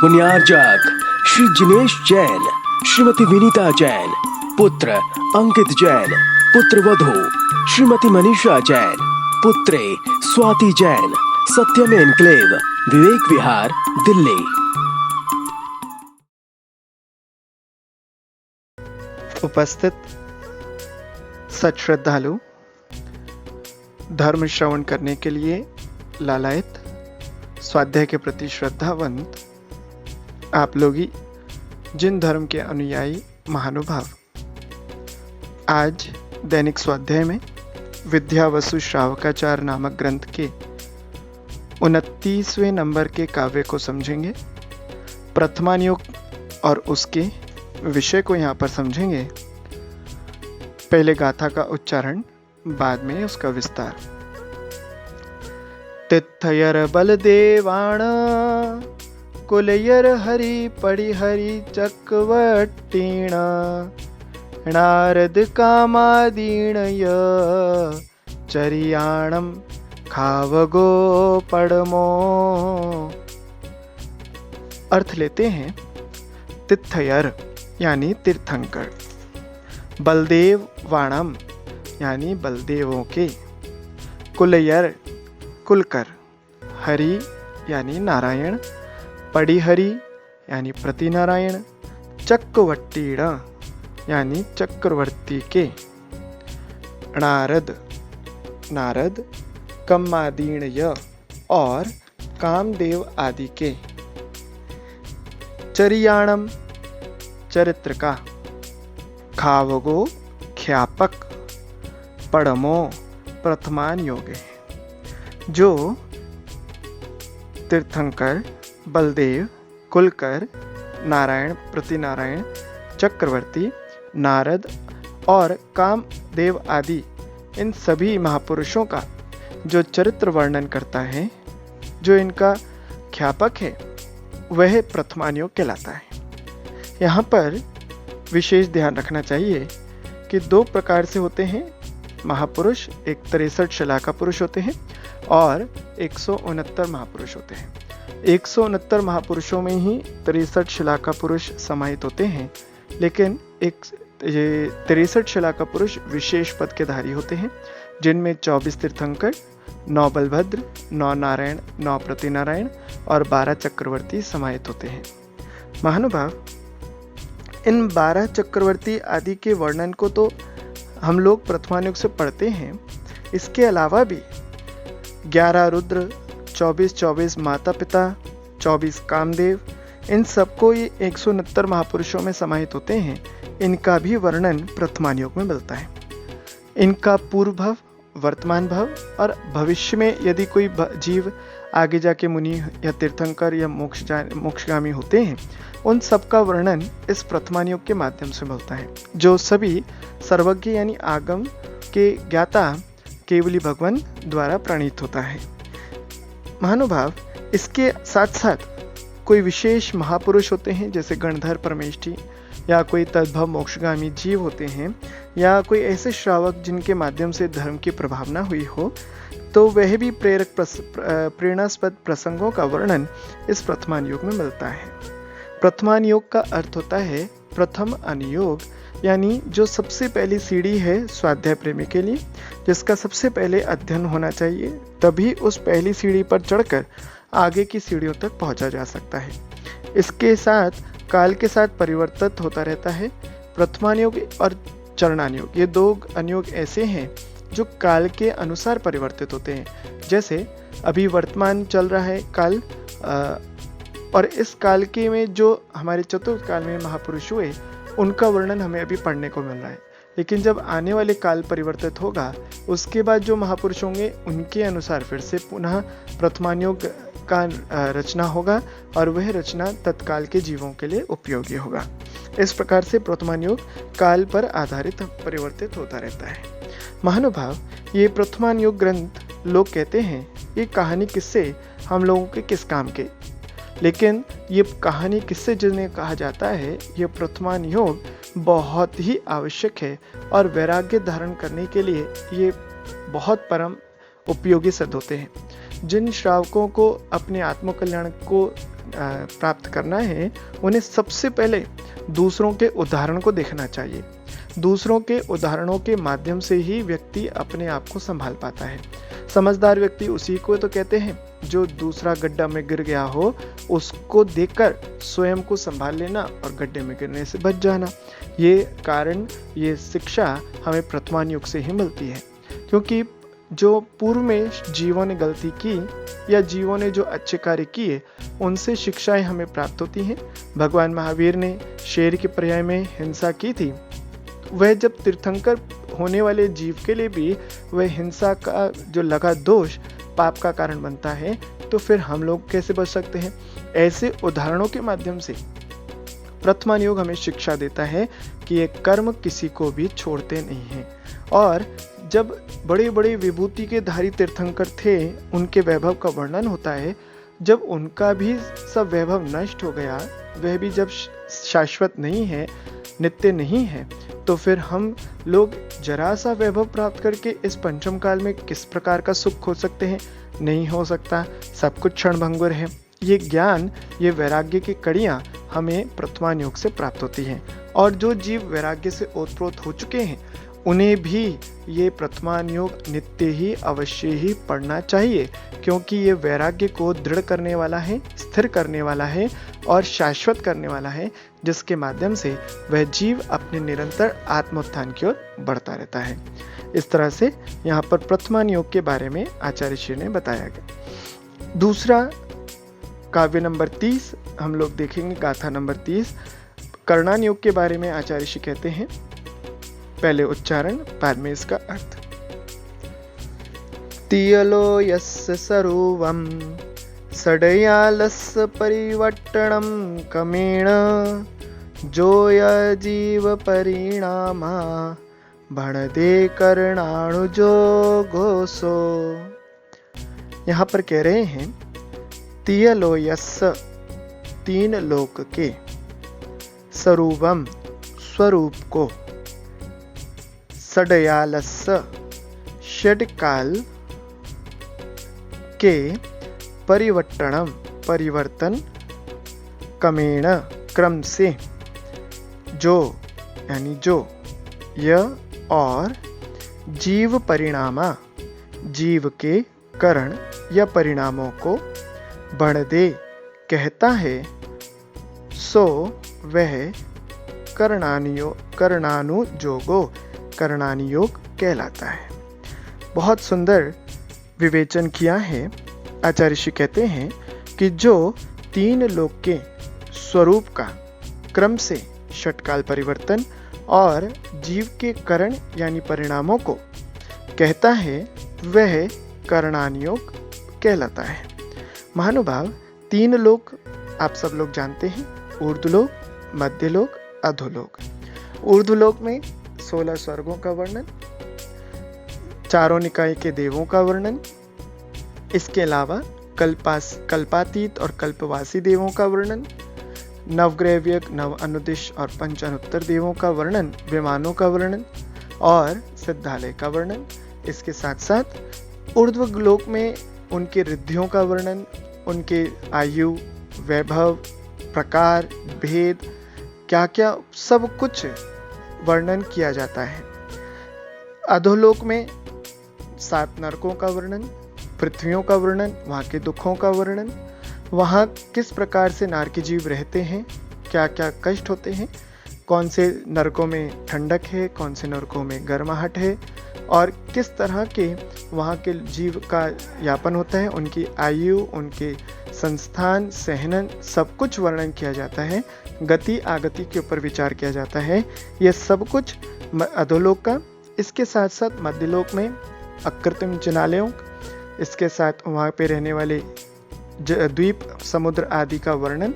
पुण्यार्जक श्री जिनेश जैन, श्रीमती विनीता जैन, पुत्र अंकित जैन, पुत्र वधू श्रीमती मनीषा जैन, पुत्रे स्वाति जैन, सत्यम एनक्लेव, विवेक विहार, दिल्ली। उपस्थित सच श्रद्धालु, धर्म श्रवण करने के लिए लालायत, स्वाध्याय के प्रति श्रद्धावंत आप लोग ही, जिन धर्म के अनुयायी महानुभाव, आज दैनिक स्वाध्याय में विद्यावसु श्रावकाचार नामक ग्रंथ के 29वें नंबर के काव्य को समझेंगे। प्रथमानुयोग और उसके विषय को यहाँ पर समझेंगे। पहले गाथा का उच्चारण, बाद में उसका विस्तार। तिथयर बलदेवाण कुलयर हरि पड़िहरि चक्रवट्टीण नारद कामादीणय चरियाणम खावगो पड़मो। अर्थ लेते हैं। तिथयर यानी तीर्थंकर, बलदेव वाणम यानी बलदेवों के, कुलयर कुलकर, हरि यानी नारायण, पड़िहरि यानी प्रतिनारायण, चक्रवट्टीण यानी चक्रवर्ती के, नारद नारद, कम्मादीणय और कामदेव आदि के, चरियाणम चरित्र का, खावगो ख्यापक, पड़मो प्रथमान योग है। जो तीर्थंकर, बलदेव, कुलकर, नारायण, प्रतिनारायण, चक्रवर्ती, नारद और कामदेव आदि इन सभी महापुरुषों का जो चरित्र वर्णन करता है, जो इनका ख्यापक है, वह प्रथमानुयोग कहलाता है। यहाँ पर विशेष ध्यान रखना चाहिए कि दो प्रकार से होते हैं महापुरुष। एक 63 शलाका पुरुष होते हैं और 169 महापुरुष होते हैं। 169 महापुरुषों में ही 63 शलाका पुरुष समाहित होते हैं, लेकिन एक 63 शलाका पुरुष विशेष पद के धारी होते हैं, जिनमें 24 तीर्थंकर, 9 बलभद्र, 9 नारायण, 9 प्रतिनारायण और 12 चक्रवर्ती समाहित होते हैं। महानुभाव, इन 12 चक्रवर्ती आदि के वर्णन को तो हम लोग प्रथमानुयोग से पढ़ते हैं। इसके अलावा भी 11 रुद्र, 24 माता पिता, 24 कामदेव, इन सबको ये 169 महापुरुषों में समाहित होते हैं। इनका भी वर्णन प्रथमानुयोग में मिलता है। इनका पूर्व भव, वर्तमान भव और भविष्य में यदि कोई जीव आगे जाके मुनि या तीर्थंकर या मोक्षगामी होते हैं, उन सब का वर्णन इस प्रथमानुयोग के माध्यम से मिलता है, जो सभी सर्वज्ञ यानी आगम के ज्ञाता केवली भगवान द्वारा प्रणीत होता है। महानुभाव, इसके साथ साथ कोई विशेष महापुरुष होते हैं, जैसे गणधर परमेष्ठी, या कोई तद्भव मोक्षगामी जीव होते हैं, या कोई ऐसे श्रावक जिनके माध्यम से धर्म की प्रभावना हुई हो, तो वह भी प्रेरणास्पद प्रसंगों का वर्णन इस प्रथमानुयोग में मिलता है। प्रथमानुयोग का अर्थ होता है प्रथम अनुयोग, यानी जो सबसे पहली सीढ़ी है स्वाध्याय प्रेमी के लिए, जिसका सबसे पहले अध्ययन होना चाहिए, तभी उस पहली सीढ़ी पर चढ़कर आगे की सीढ़ियों तक पहुंचा जा सकता है। इसके साथ काल के साथ परिवर्तित होता रहता है। प्रथमानुयोग और चरणानुयोग, ये दो अनुयोग ऐसे हैं जो काल के अनुसार परिवर्तित होते हैं। जैसे अभी वर्तमान चल रहा है काल, और इस काल के में जो हमारे चतुर्थ काल में महापुरुष हुए, उनका वर्णन हमें अभी पढ़ने को मिल रहा है। लेकिन जब आने वाले काल परिवर्तित होगा, उसके बाद जो महापुरुष होंगे, उनके अनुसार फिर से पुनः प्रथमानुयोग का रचना होगा, और वह रचना तत्काल के जीवों के लिए उपयोगी होगा। इस प्रकार से प्रथमानुयोग काल पर आधारित परिवर्तित होता रहता है। महानुभाव, ये प्रथमानुयोग ग्रंथ लोग कहते हैं ये कहानी किस्से हम लोगों के किस काम के, लेकिन ये कहानी किस्से जिन्हें कहा जाता है, ये प्रथमानुयोग बहुत ही आवश्यक है और वैराग्य धारण करने के लिए ये बहुत परम उपयोगी सिद्ध होते हैं। जिन श्रावकों को अपने आत्मकल्याण को प्राप्त करना है, उन्हें सबसे पहले दूसरों के उदाहरण को देखना चाहिए। दूसरों के उदाहरणों के माध्यम से ही व्यक्ति अपने आप को संभाल पाता है। समझदार व्यक्ति उसी को तो कहते हैं जो दूसरा गड्ढा में गिर गया हो, उसको देखकर स्वयं को संभाल लेना और गड्ढे में गिरने से बच जाना। ये शिक्षा हमें वर्तमान युग से ही मिलती है, क्योंकि जो पूर्व में जीवों ने गलती की या जीवों ने जो अच्छे कार्य किए, उनसे शिक्षाएं हमें प्राप्त होती हैं। भगवान महावीर ने शेर के पर्याय में हिंसा की थी। वह जब तीर्थंकर होने वाले जीव के लिए भी वह हिंसा का जो लगा दोष पाप का कारण बनता है, तो फिर हम लोग कैसे बच सकते हैं? ऐसे उदाहरणों के माध्यम से वर्तमान युग हमें शिक्षा देता है कि ये कर्म किसी को भी छोड़ते नहीं हैं। और जब बड़े बड़े विभूति के धारी तीर्थंकर थे, उनके वैभव का वर्णन होता है। जब उनका भी सब वैभव नष्ट हो गया, वह भी जब शाश्वत नहीं है, नित्य नहीं है, तो फिर हम लोग जरा सा वैभव प्राप्त करके इस पंचम काल में किस प्रकार का सुख खो सकते हैं? नहीं हो सकता। सब कुछ क्षणभंगुर है। ये ज्ञान, ये वैराग्य की कड़ियाँ हमें वर्तमान युग से प्राप्त होती हैं। और जो जीव वैराग्य से ओतप्रोत हो चुके हैं, उन्हें भी ये वर्तमान युग नित्य ही अवश्य ही पढ़ना चाहिए, क्योंकि ये वैराग्य को दृढ़ करने वाला है, स्थिर करने वाला है और शाश्वत करने वाला है, जिसके माध्यम से वह जीव अपने निरंतर आत्मोत्थान की ओर बढ़ता रहता है। इस तरह से यहाँ पर वर्तमान योग के बारे में आचार्य श्री ने बताया गया। दूसरा काव्य नंबर 30 हम लोग देखेंगे, गाथा नंबर 30। कर्णान योग के बारे में आचार्य श्री कहते हैं। पहले उच्चारण, बाद में इसका अर्थ। तियलो यस्य सरोवम सडयालस्य परिवट्टणम कमेण जोय जीव परिणामा भणदे कर्णाणुजो घोषो। यहाँ पर कह रहे हैं तियलो यस्य, तीन लोक के, सरूपम स्वरूप को, सडयालस्य षड्काल के, परिवट्टणम परिवर्तन, क्रमेण क्रम से, जो यानी जो, यह और जीव परिणामा जीव के करण या परिणामों को, बढ़दे कहता है, सो वह कर्णानुजोगो कर्णानुयोग कहलाता है। बहुत सुंदर विवेचन किया है। आचार्य श्री कहते हैं कि जो तीन लोक के स्वरूप का क्रम से षटकाल परिवर्तन और जीव के करण यानी परिणामों को कहता है, वह कर्णानुयोग कहलाता है। महानुभाव, तीन लोक आप सब लोग जानते हैं, ऊर्ध्वलोक, मध्यलोक, अधोलोक। ऊर्ध्वलोक में 16 स्वर्गों का वर्णन, चारों निकाय के देवों का वर्णन, इसके अलावा कल्पातीत और कल्पवासी देवों का वर्णन, नवग्रैव्य, नव अनुदिश और पंच अनुत्तर देवों का वर्णन, विमानों का वर्णन और सिद्धालय का वर्णन। इसके साथ साथ ऊर्ध्व लोक में उनके रिद्धियों का वर्णन, उनके आयु, वैभव, प्रकार, भेद, क्या क्या सब कुछ वर्णन किया जाता है। अधोलोक में 7 नरकों का वर्णन, पृथ्वियों का वर्णन, वहाँ के दुखों का वर्णन, वहाँ किस प्रकार से नारकी जीव रहते हैं, क्या क्या कष्ट होते हैं, कौन से नरकों में ठंडक है, कौन से नरकों में गर्माहट है और किस तरह के वहाँ के जीव का यापन होता है, उनकी आयु, उनके संस्थान, सहनन, सब कुछ वर्णन किया जाता है। गति आगति के ऊपर विचार किया जाता है। यह सब कुछ अधोलोक का। इसके साथ साथ मध्यलोक में अकृत्रिम जिनालयों, इसके साथ वहाँ पे रहने वाले द्वीप, समुद्र आदि का वर्णन,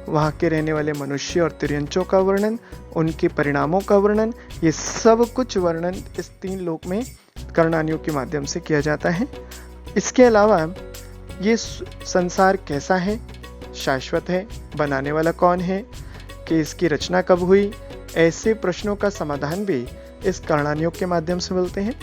वहाँ के रहने वाले मनुष्य और तिर्यंचों का वर्णन, उनके परिणामों का वर्णन, ये सब कुछ वर्णन इस 3 लोक में कर्णानुयोग के माध्यम से किया जाता है। इसके अलावा ये संसार कैसा है, शाश्वत है, बनाने वाला कौन है, कि इसकी रचना कब हुई, ऐसे प्रश्नों का समाधान भी इस कर्णानुयोग के माध्यम से मिलते हैं।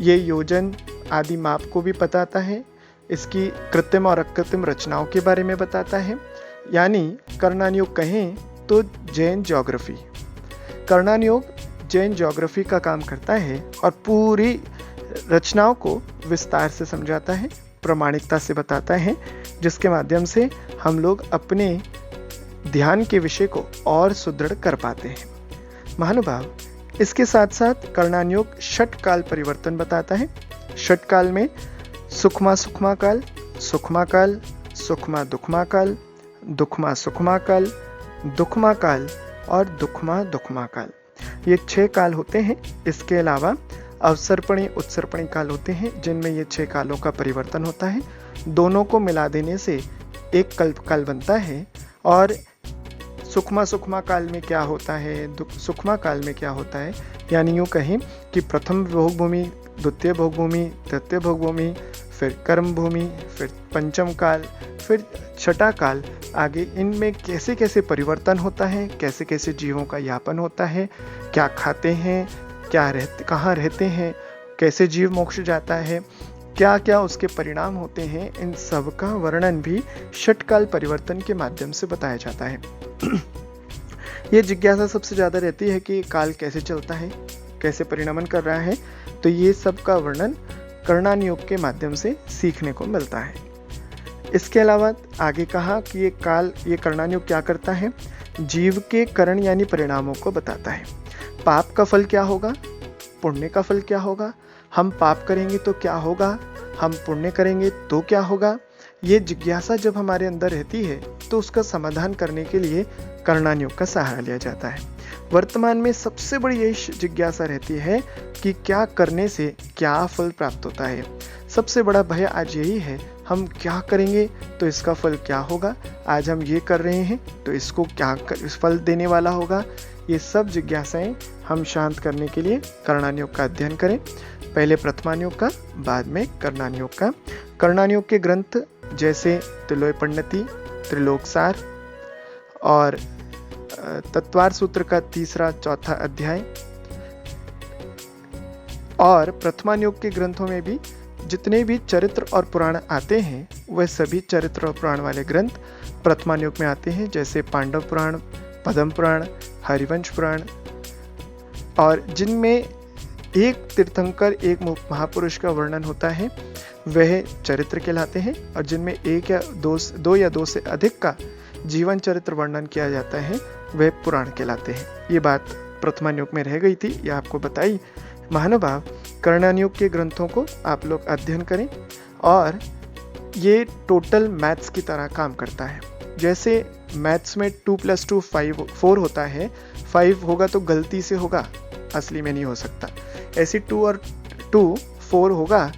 ये योजन आदि माप को भी बताता है, इसकी कृत्रिम और अकृत्रिम रचनाओं के बारे में बताता है, यानी कर्णानुयोग कहें तो जैन ज्योग्राफी। कर्णानुयोग जैन ज्योग्राफी का काम करता है और पूरी रचनाओं को विस्तार से समझाता है, प्रामाणिकता से बताता है, जिसके माध्यम से हम लोग अपने ध्यान के विषय को और सुदृढ़ कर पाते हैं। महानुभाव, इसके साथ साथ कर्णानुयोग षटकाल परिवर्तन बताता है। षटकाल में सुखमा सुखमा काल, सुखमा काल, सुखमा दुखमा काल, दुखमा सुखमा काल, दुखमा काल और दुखमा दुखमा काल, ये 6 काल होते हैं। इसके अलावा अवसर्पणी उत्सर्पणी काल होते हैं, जिनमें ये 6 कालों का परिवर्तन होता है। दोनों को मिला देने से एक कल्प काल बनता है। और सुखमा सुखमा काल में क्या होता है, सुखमा काल में क्या होता है, यानी यूँ कहें कि प्रथम भोग भूमि, द्वितीय भोग भूमि, तृतीय भोग भूमि, फिर कर्म भूमि, फिर पंचम काल, फिर छठा काल, आगे इनमें कैसे कैसे परिवर्तन होता है, कैसे कैसे जीवों का यापन होता है, क्या खाते हैं, कहाँ रहते हैं, कैसे जीव मोक्ष जाता है, क्या क्या उसके परिणाम होते हैं, इन सब का वर्णन भी षटकाल परिवर्तन के माध्यम से बताया जाता है। ये जिज्ञासा सबसे ज़्यादा रहती है कि काल कैसे चलता है, कैसे परिणमन कर रहा है, तो ये सब का वर्णन कर्णानुयोग के माध्यम से सीखने को मिलता है। इसके अलावा आगे कहा कि ये कर्णानुयोग क्या करता है, जीव के करण यानी परिणामों को बताता है। पाप का फल क्या होगा, पुण्य का फल क्या होगा, हम पाप करेंगे तो क्या होगा, हम पुण्य करेंगे तो क्या होगा, ये जिज्ञासा जब हमारे अंदर रहती है तो उसका समाधान करने के लिए कर्णानुयोग का सहारा लिया जाता है। वर्तमान में सबसे बड़ी यही जिज्ञासा रहती है कि क्या करने से क्या फल प्राप्त होता है। सबसे बड़ा भय आज यही है, हम क्या करेंगे तो इसका फल क्या होगा, आज हम ये कर रहे हैं तो इसको क्या फल देने वाला होगा। ये सब जिज्ञासाएं हम शांत करने के लिए कर्णानुयोग का अध्ययन करें। पहले प्रथमानुयोग का, बाद में कर्णानुयोग का। कर्णानुयोग के ग्रंथ जैसे तिलोपण्णति, त्रिलोकसार और तत्वार सूत्र का 3-4 अध्याय, और प्रथमानुयोग के ग्रंथों में भी जितने भी चरित्र और पुराण आते हैं वह सभी चरित्र और पुराण वाले ग्रंथ प्रथमानुयोग में आते हैं, जैसे पांडव पुराण, पद्म पुराण, हरिवंश पुराण, और जिनमें एक तीर्थंकर, एक महापुरुष का वर्णन होता है वह चरित्र कहलाते हैं, और जिनमें एक या दो या दो से अधिक का जीवन चरित्र वर्णन किया जाता है वह पुराण कहलाते हैं। ये बात प्रथमानुयोग में रह गई थी, यह आपको बताई। महानुभाव, कर्णानुयोग के ग्रंथों को आप लोग अध्ययन करें, और ये टोटल मैथ्स की तरह काम करता है। जैसे मैथ्स में 2 + 2 4 होता है, 5 होगा तो गलती से होगा, असली में नहीं हो सकता। ऐसे 2 और 2 4 होगा,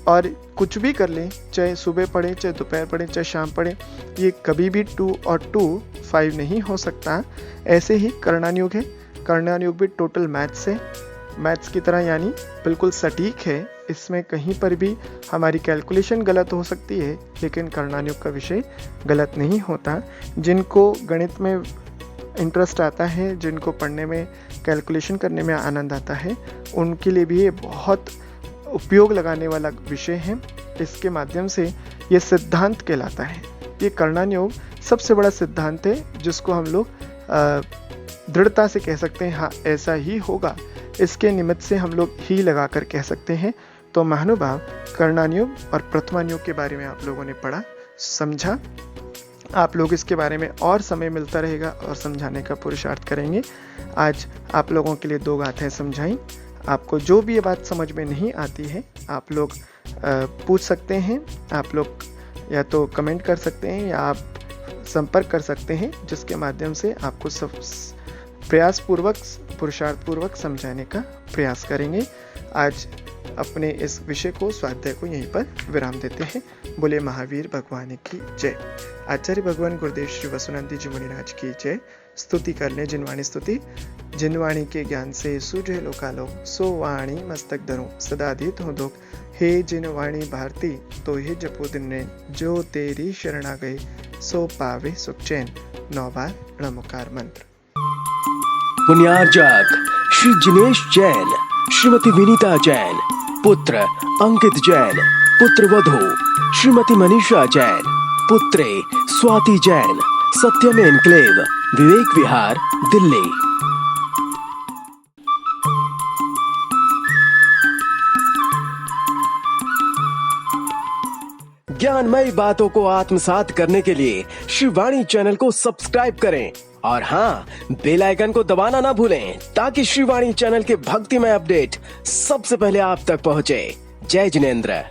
और कुछ भी कर लें, चाहे सुबह पढ़े, चाहे दोपहर पढ़े, चाहे शाम पढ़े, ये कभी भी 2 और 2 5 नहीं हो सकता। ऐसे ही कर्णानुयोग है, कर्णानुयोग भी टोटल मैथ्स है, मैथ्स की तरह, यानी बिल्कुल सटीक है। इसमें कहीं पर भी हमारी कैलकुलेशन गलत हो सकती है, लेकिन कर्णानुयोग का विषय गलत नहीं होता। जिनको गणित में इंटरेस्ट आता है, जिनको पढ़ने में, कैलकुलेशन करने में आनंद आता है, उनके लिए भी ये बहुत उपयोग लगाने वाला विषय है। इसके माध्यम से ये सिद्धांत कहलाता है। ये कर्णानुयोग सबसे बड़ा सिद्धांत है, जिसको हम लोग दृढ़ता से कह सकते हैं, हाँ ऐसा ही होगा। इसके निमित्त से हम लोग ही लगाकर कह सकते हैं। तो महानुभाव, कर्णानुयोग और प्रथमानुयोग के बारे में आप लोगों ने पढ़ा, समझा। आप लोग इसके बारे में और समय मिलता रहेगा और समझाने का पुरुषार्थ करेंगे। आज आप लोगों के लिए 2 गाथाएं समझाई। आपको जो भी ये बात समझ में नहीं आती है, आप लोग पूछ सकते हैं, आप लोग या तो कमेंट कर सकते हैं या आप संपर्क कर सकते हैं, जिसके माध्यम से आपको सब प्रयासपूर्वक, पुरुषार्थपूर्वक समझाने का प्रयास करेंगे। आज अपने इस विषय को, स्वाध्याय को यहीं पर विराम देते हैं। बोले महावीर भगवान की जय। आचार्य भगवान गुरुदेव श्री वसुनंदी जी मुनिराज की जय। स्तुति कर ले जिनवाणी स्तुति, जिनवाणी के ज्ञान से सूझे लोकालोक, सो वाणी मस्तक धरूं सदा दीत हूँ दुख। हे जिनवाणी भारती तो हे जपो दिन ने, जो तेरी शरणा गए सो पावे सुख चैन। 9 बार णमुकार मंत्र। पुण्यार्जक श्री जिनेश जैन, श्रीमती विनीता जैन, पुत्र अंकित जैन, पुत्र वधू श्रीमती मनीषा जैन, पुत्रे स्वाति जैन, सत्यम एनक्लेव, विवेक विहार, दिल्ली। ज्ञानमयी बातों को आत्मसात करने के लिए श्रीवाणी चैनल को सब्सक्राइब करें और हाँ, बेल आइकन को दबाना ना भूलें ताकि श्रीवाणी चैनल के भक्तिमय अपडेट सबसे पहले आप तक पहुंचे। जय जिनेंद्र।